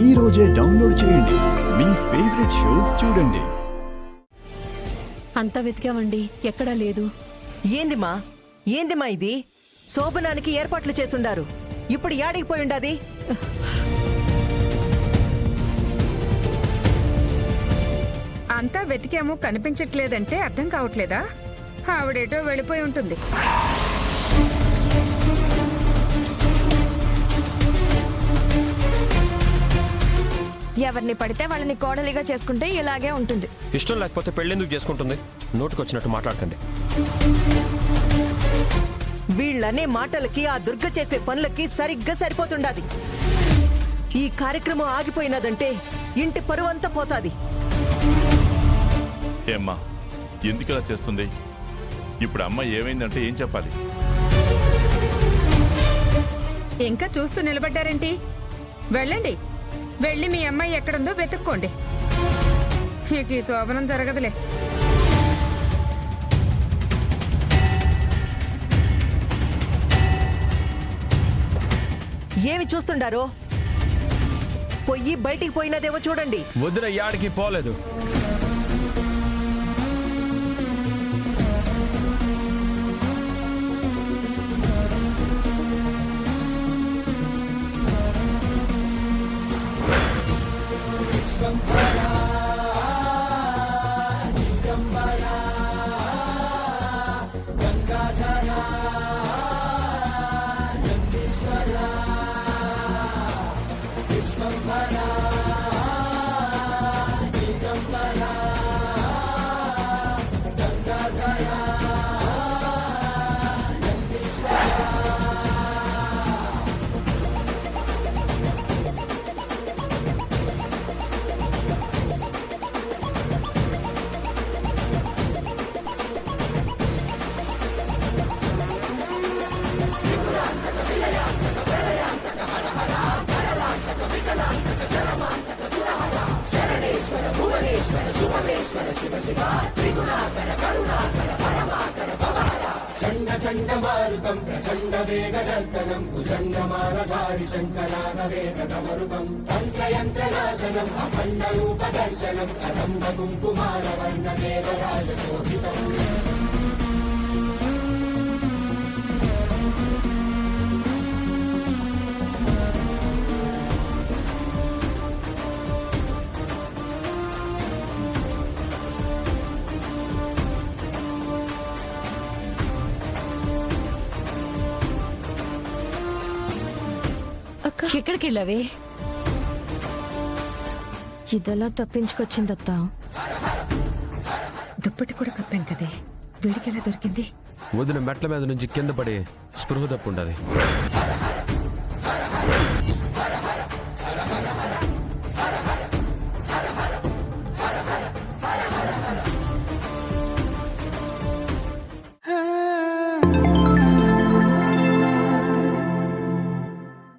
ఈ రోజే డౌన్లోడ్ చేయండి. మీ ఫేవరెట్ షోస్ చూడండి. అంతా వెతికామండి, ఎక్కడా లేదు. ఏందిమా ఇది? శోభనానికి ఏర్పాట్లు చేసుండారు, ఇప్పుడు యాడికి పోయిండాది? అంతా వెతికాము, కనిపించట్లేదంటే అర్థం కావట్లేదా? ఆవిడేటో వెళ్ళిపోయి ఉంటుంది. ఎవరిని పడితే వాళ్ళని కోడలిగా చేసుకుంటే ఇలాగే ఉంటుంది. ఇష్టం లేకపోతే పెళ్ళెందుకు చేసుకుంటుంది? నోటుకొచ్చినట్టు మాట్లాడకండి. వీళ్ళనే మాటలకి ఆ దుర్గ చేసే పనులకి సరిగ్గా సరిపోతుండాది. ఈ కార్యక్రమం ఆగిపోయినదంటే ఇంటి పరువంతా పోతాది. ఏమ్మా, ఎందుకు ఇలా చేస్తుంది? ఇప్పుడు అమ్మ ఏమైందంటే ఏం చెప్పాలి? ఇంకా చూస్తూ నిలబడ్డారేంటి? వెళ్ళండి, వెళ్ళి మీ అమ్మాయి ఎక్కడుందో వెతుక్కోండి. ఇక ఈ శోభనం జరగదులే. ఏమి చూస్తుండారో? పొయ్యి బయటికి పోయినదేమో చూడండి. వదిన యాడికి పోలేదు. చండమారుతం ప్రచండ వేగదర్తనం భుజంగమాలధారి శంకరానవేదమరుతం తంత్రయంత్రనాశనం అఖండ రూపదర్శనం కదంబ కుంకుమారవర్ణ దేవరాజ శోభితం. ఎక్కడికి వెళ్ళావే? ఇదెలా తప్పించుకొచ్చిందత్తా? దుప్పటి కూడా కప్పాం కదే, వీడికెలా దొరికింది? వదిన మెట్ల మీద నుంచి కింద పడి స్పృహ తప్పుండది.